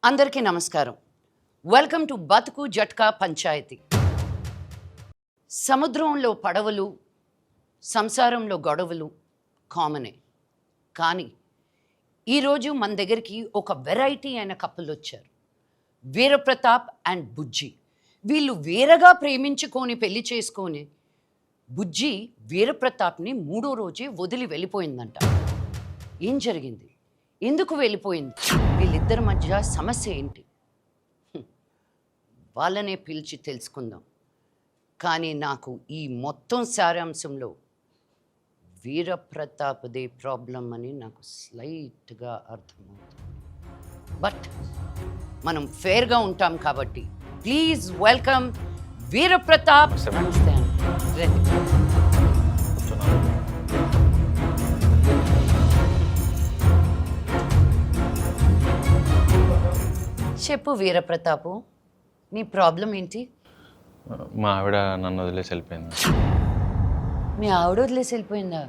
అందరికీ నమస్కారం. Welcome to బతుకు జట్కా పంచాయతీ. సముద్రంలో పడవలు, సంసారంలో గొడవలు కామనే. కానీ ఈరోజు మన దగ్గరికి ఒక వెరైటీ అయిన కపుల్ వచ్చారు. వీరప్రతాప్ అండ్ బుజ్జి. వీళ్ళు వేరగా ప్రేమించుకొని పెళ్లి చేసుకొని బుజ్జి వీరప్రతాప్ని 3వ రోజే వదిలి వెళ్ళిపోయిందంట. ఏం జరిగింది? ఎందుకు వెళ్ళిపోయింది? వీళ్ళిద్దరి మధ్య సమస్య ఏంటి? వాళ్ళనే పిలిచి తెలుసుకుందాం. కానీ నాకు ఈ మొత్తం సారాంశంలో వీరప్రతాప్దే ప్రాబ్లం అని నాకు స్లైట్గా అర్థమవుతుంది. బట్ మనం ఫేర్గా ఉంటాం కాబట్టి ప్లీజ్ వెల్కమ్ వీరప్రతాప్. నమస్తే అండి. చెప్పు వీరప్రతాపు, నీ ప్రాబ్లం ఏంటి? మా ఆవిడ నన్ను వదిలేసి వెళ్ళిపోయింది. మీ ఆవిడ వదిలేసి వెళ్ళిపోయిందా?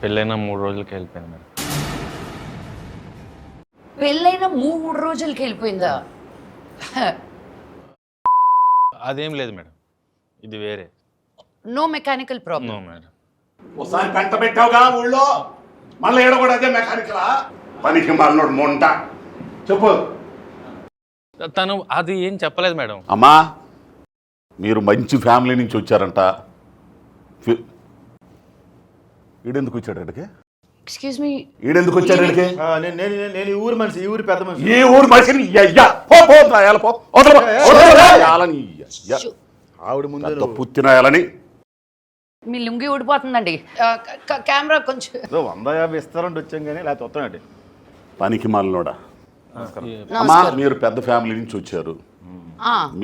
పెళ్ళైన 3 రోజులకి వెళ్ళిపోయింది మేడం. పెళ్ళైన 3 రోజులకి వెళ్ళిపోయిందా? అదేం లేదు మేడం, ఇది వేరే. No mechanical problem. No madam. ఒకసారి పెంట పెట్టావుగా ఊళ్ళో, మళ్ళీ ఏడ కూడా అదే మెకానికలా? పనికి మళ్ళీ మొంట. చెప్పు. తను అది ఏం చెప్పలేదు మేడం. అమ్మా, మీరు మంచి ఫ్యామిలీ నుంచి వచ్చారంట. ఈడెందుకు వచ్చాడు అక్కడికి? ఎక్స్క్యూజ్ మీ, ఈడెందుకు వచ్చాడు అక్కడికి? నేను ఈ ఊరు మనిషి, ఈ ఊరి పెద్ద మనిషి. ఈ ఊరు మనిషిని ఆవిడ ముందు పుత్తినాయాలని. మీ లుంగి ఊడిపోతుందండి. కెమెరా కొంచెం 150 ఇస్తారంటే వచ్చాం కానీ లేకపోతే వస్తానండి. పనికి మళ్ళోడా. అమ్మా, మీరు పెద్ద ఫ్యామిలీ నుంచి వచ్చారు.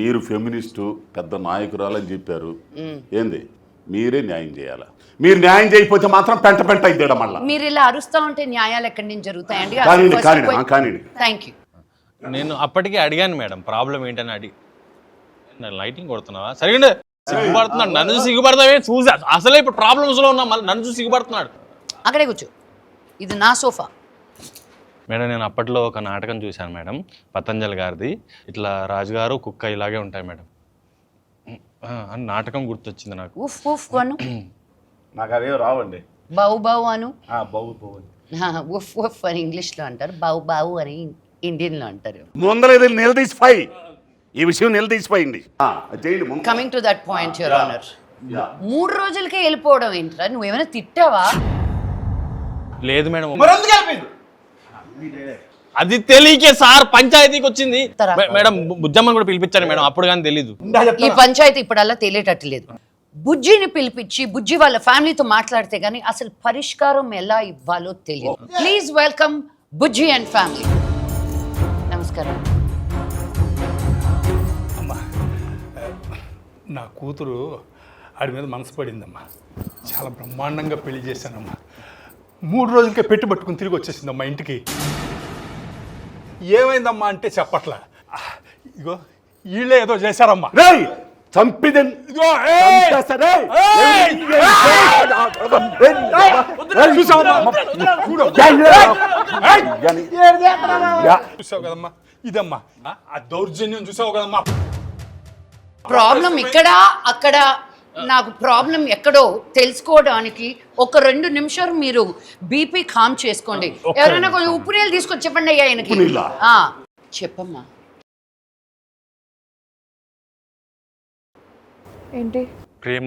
మీరు ఫెమినిస్టు పెద్ద నాయకురాలని చెప్పారు. ఏంది? మీరే న్యాయం చేయాలా? మీరు న్యాయం చేయకపోతే మాత్రం పెంట పెంట అయిద్దాం. మళ్ళీ మీరు ఇలా అరుస్తా ఉంటే న్యాయాలు ఎక్కడి నుంచి జరుగుతాయండి? Thank you. నేను అప్పటికే అడిగాను మేడం, ప్రాబ్లం ఏంటని అడిగి. లైటింగ్ కొడుతున్నావా? సరిగ్గా సిగ్గుపడుతున్నాడు. నన్ను చూసి సిగ్గుపడతావే? చూసి అసలే ఇప్పుడు ప్రాబ్లమ్స్లో ఉన్నా, మళ్ళీ నన్ను చూసి సిగ్గుపడుతున్నాడు. అక్కడే కూర్చో, ఇది నా సోఫా. మేడం, నేను అప్పట్లో ఒక నాటకం చూశాను మేడం, పతంజలి గారిది. ఇట్లా రాజుగారు కుక్క ఇలాగే ఉంటాయి మేడం అని నాటకం గుర్తొచ్చింది నాకు. ఉఫ్ ఉఫ్ అను. నాకు అవే రావండి. బావు బావు అను. బావు ఉఫ్ ఉఫ్ అని ఇంగ్లీష్లో అంటారు, బావు బావు అని ఇండియన్లో అంటారు. ముందర నిలదీసిపోయి ఈ విషయం నిలదీసిపోయింది. Coming to that point your honour, 3 రోజులకే వెళ్ళిపోవడం ఏంట్రా? నువ్వేమైనా తిట్టావా? లేదు మేడం, అది తెలియకే సార్ పంచాయతీకి వచ్చింది మేడం. బుజ్జమ్మని కూడా పిలిపించాను మేడం, అప్పుడు కానీ తెలీదు. ఈ పంచాయతీ ఇప్పుడల్లా తెలియటట్టు లేదు. బుజ్జిని పిలిపించి బుజ్జి వాళ్ళ ఫ్యామిలీతో మాట్లాడితే గానీ అసలు పరిష్కారం ఎలా ఇవ్వాలో తెలియదు. Please welcome Bujji and family. నమస్కారం. అమ్మా, నా కూతురు ఆడి మీద మనసు పడిందమ్మా. చాలా బ్రహ్మాండంగా పెళ్లి చేశానమ్మా. 3 రోజులకే పెట్టి పట్టుకుని తిరిగి వచ్చేసిందమ్మా ఇంటికి. ఏమైందమ్మా అంటే చెప్పట్లా. ఇగో వీళ్ళే ఏదో చేశారమ్మా. చూసావు కదమ్మా, ఇదమ్మా ఆ దౌర్జన్యం చూసావు కదమ్మా. ప్రాబ్లం ఇక్కడ అక్కడ, నాకు ప్రాబ్లం ఎక్కడో తెలుసుకోవడానికి ఒక 2 నిమిషాలు మీరు బీపీ కామ్ చేసుకోండి. ఎవరైనా కొంచెం ఉప్పు నీళ్ళు తీసుకొచ్చి చెప్పండి అయ్యా ఆయనకి. చెప్పమ్మా. ఏంటి? ప్రేమ.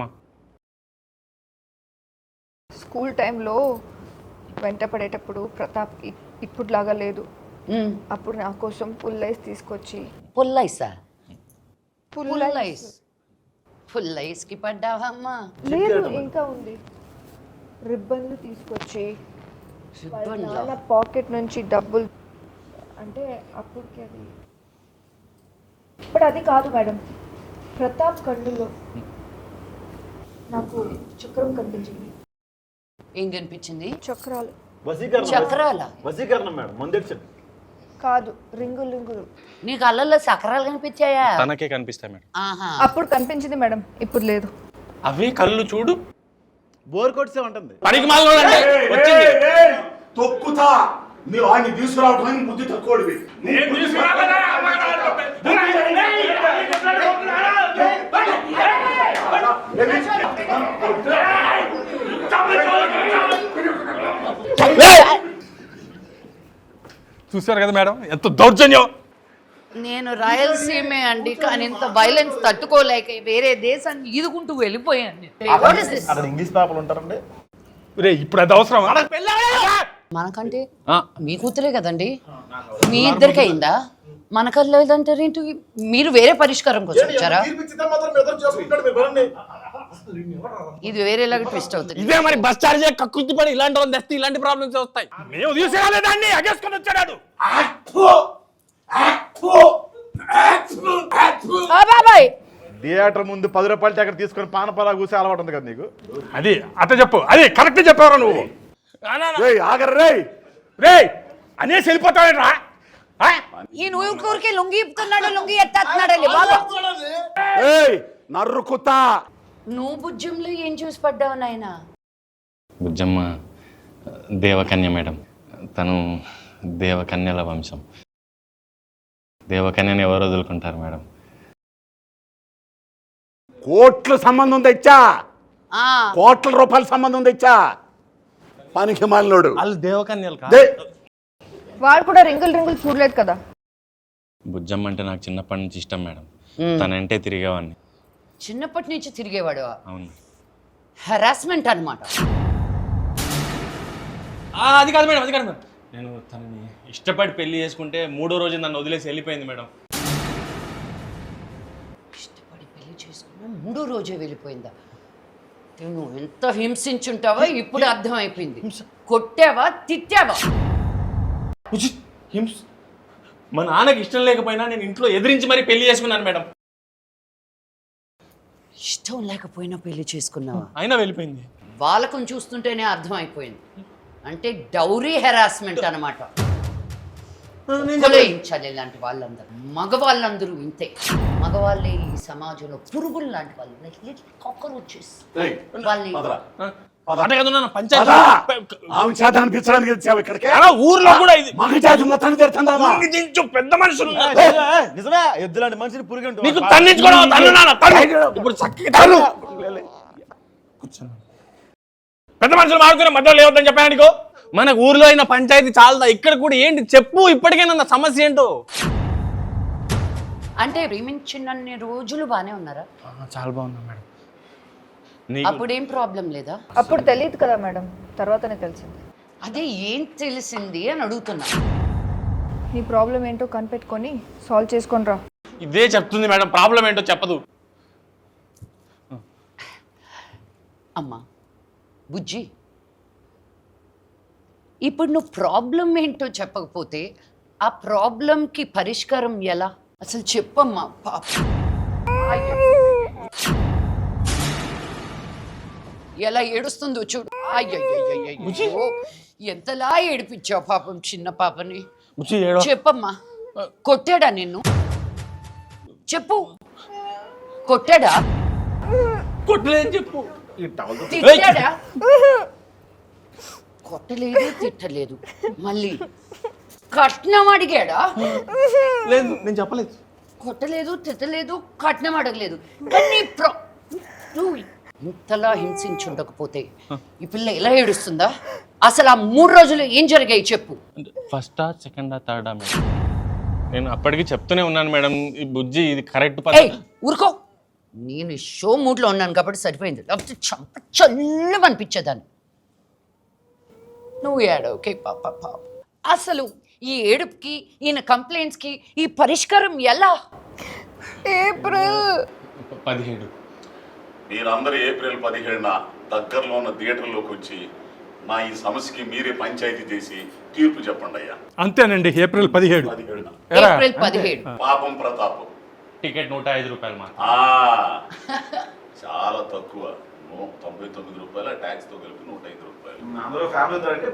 స్కూల్ టైంలో వెంట పడేటప్పుడు ప్రతాప్కి ఇప్పుడులాగా లేదు. అప్పుడు నా కోసం పుల్లైస్ తీసుకొచ్చి. పుల్లైసా? పుల్లైస్కి పడ్డావా అమ్మా? లేదు, ఇంకా ఉంది. రిబ్బన్లు తీసుకొచ్చి నాన్న పాకెట్ నుంచి డబ్బులు, అంటే అప్పటికి అది. ఇప్పుడు అది కాదు మేడం, ప్రతాప్ కళ్ళులో నాకు చక్రం కనిపించింది. ఏం కనిపించింది? చక్రాలు. చక్రాల? వసీకరణం మేడం, మందిర్చండి. కాదు, రింగులు రింగులు. నీకు అల్లల్లో చక్రాలు కనిపించాయా? తనకే కనిపిస్తాయి మేడం. అప్పుడు కనిపించింది మేడం, ఇప్పుడు లేదు. అవి కళ్ళు చూడు, బోర్ కొట్సే ఉంటుంది. పనికి మాలినోడు అంటే వచ్చింది. తొక్కుతా నువ్వు ఆయన్ని తీసుకురావడానికి బుద్ధి తక్కువడివి. చూశారు కదా మేడం ఎంత దౌర్జన్యం. నేను రాయలసీమే అండి, కానీ ఇంత వైలెన్స్ తట్టుకోలేక వేరే దేశాన్ని ఈదుకుంటూ వెళ్ళిపోయాను. What is this? అక్కడ ఇంగ్లీష్ పేపర్లు ఉంటారండి. రే ఇప్పుడు అది అవసరమా? మనకంటే మీ కూతురే కదండి, మీ ఇద్దరికి అయిందా? మనకల్లా లేదంటారు ఏంటి? మీరు వేరే పరిష్కారం కోసం వచ్చారా? ఇది వేరేలాగా ట్విస్ట్ అవుతుంది. ఇదే మరి బస్ చార్జ్ కక్కుర్తి పడి ఇలాంటి వాళ్ళు తెస్తే ఇలాంటి ప్రాబ్లమ్స్ వస్తాయి. మేము తీసుకురాలేదాన్ని అగేసుకొని వచ్చాడు. బాబాయ్ థియేటర్ ముందు 10 రూపాయలు టికెట్ తీసుకొని పానపరా కూసే అలవాటు ఉంది కదా నీకు. అది అట్ట చెప్పు, అది కరెక్ట్ చెప్పారా నువ్వు? ఆగర్రే రే అనేసి వెళ్ళిపోతావేట్రా? ఈ ఊరికి లుంగి ఇప్పుతున్నాడు, లుంగి ఎత్తేస్తున్నాడండి బాబా. నర్రుకుతా. నువ్వు బుజ్జంలో ఏం చూసి పడ్డావు నాయనా? బుజ్జమ్మ దేవకన్య మేడం, తను దేవకన్యల వంశం. దేవకన్యని ఎవరు వదులుకుంటారు మేడం? కోట్ల సంబంధం తెచ్చా, కోట్ల రూపాయల సంబంధం తెచ్చా. పనికి మాలినోడు. వాళ్ళు దేవకన్యలు కాదు. వాడు కూడా రింగులు చూడలేదు కదా. బుజ్జమ్మ అంటే నాకు చిన్నప్పటి నుంచి ఇష్టం మేడం. తనంటే తిరిగేవాడిని. చిన్నప్పటి నుంచి తిరిగేవాడు. అవును. హెరాస్మెంట్ అన్నమాట. అది కాదు మేడం, అది కాదు మేడం. నేను తనని ఇష్టపడి పెళ్లి చేసుకుంటే 3వ రోజు నన్ను వదిలేసి వెళ్ళిపోయింది మేడం. ఇష్టపడి పెళ్లి చేసుకున్నా 3వ రోజే వెళ్ళిపోయిందా? నువ్వు ఎంత హింసించుంటావో ఇప్పుడు అర్థమైపోయింది. కొట్టావా, తిట్టావా? మా నాన్నకి ఇష్టం లేకపోయినా నేను ఇంట్లో ఎదిరించి మరీ పెళ్లి చేసుకున్నాను మేడం. ఇష్టం లేకపోయినా పెళ్లి చేసుకున్నావా? అయినా వెళ్ళిపోయింది. వాళ్ళకం చూస్తుంటేనే అర్థమైపోయింది. అంటే డౌరీ హెరాస్మెంట్ అనమాట. కొలయించాలి ఇలాంటి వాళ్ళందరూ. మగవాళ్ళందరూ ఇంతే. మగవాళ్ళే ఈ సమాజంలో పురుగులు లాంటి వాళ్ళు. కాక్రోచెస్. వాళ్ళని ఊర్లో కూడా ఇది పెద్ద మనుషులు నిజమే, ఎద్దులాంటి మనిషిని పురుగు పెద్ద మనుషులు మారుతున్న మధ్యలో లేవద్దని చెప్పాను నీకు. మన ఊర్లో అయిన పంచాయతీ చాలదా? ఇక్కడ కూడా ఏంటి చెప్పు, ఇప్పటికైనా సమస్య ఏంటో. అంటే ప్రేమించినన్ని రోజులు బానే ఉన్నారా? చాలా బాగున్నా మేడం. అప్పుడేం ప్రాబ్లం లేదా? అప్పుడు తెలియదు కదా మేడం, తర్వాతనే తెలిసింది. అదే ఏం తెలిసింది అని అడుగుతున్నా. నీ ప్రాబ్లం ఏంటో కనిపెట్టుకొని సాల్వ్ చేసుకొని రా. ఇదే చెప్తుంది మేడం, ప్రాబ్లం ఏంటో చెప్పదు. అమ్మా బుజ్జి, ఇప్పుడు నువ్వు ప్రాబ్లం ఏంటో చెప్పకపోతే ఆ ప్రాబ్లంకి పరిష్కారం ఎలా? అసలు చెప్పమ్మా. పాప ఎలా ఏడుస్తుందో చూడు. అయ్యో ఎంతలా ఏడిపించావు పాపం చిన్న పాపని. చెప్పమ్మా, కొట్టాడా నిన్ను? చెప్పు, కొట్టాడా? కొట్టలేదని చెప్పు. తిట్టాడా? కొట్టలేదు, తిట్టలేదు. మళ్ళీ కట్నం అడిగాడా? లేదు, నేను చెప్పలేదు. కొట్టలేదు, తిట్టలేదు, కట్నం అడగలేదు. కానీ నువ్వు ఇంతలా హింసించుండకపోతే ఈ పిల్ల ఎలా ఏడుస్తుందా? అసలు ఆ 3 రోజులు ఏం జరిగాయి చెప్పు. ఫస్టా, సెకండా, థర్డా మేడం? నేను అప్పటికి చెప్తూనే ఉన్నాను మేడం, ఈ బుజ్జి ఇది కరెక్ట్. ఊరుకో, నేను షో మూడ్లో ఉన్నాను కాబట్టి సరిపోయింది. లేకపోతే చంప చల్లం అనిపించేదాన్ని. నువ్వు ఏడవకే పాప. అసలు ఈ ఏడుపుకి, ఈయన కంప్లైంట్స్కి ఈ పరిష్కారం ఎలా? ఏప్రిల్ 17. మీరందరూ ఏప్రిల్ 17న దగ్గరలో ఉన్న థియేటర్లోకి వచ్చి నా ఈ సమస్యకి మీరే పంచాయతీ చేసి తీర్పు చెప్పండి అయ్యా. అంతేనండి, ఏప్రిల్ 17. ఏప్రిల్ 17. పాపం ప్రతాపం. టికెట్ 105 రూపాయలు మాత్రం. చాలా తక్కువ. 99 రూపాయలు, ట్యాక్స్తో కలిపి 105 రూపాయలు. అందరూ ఫ్యామిలీ అంటే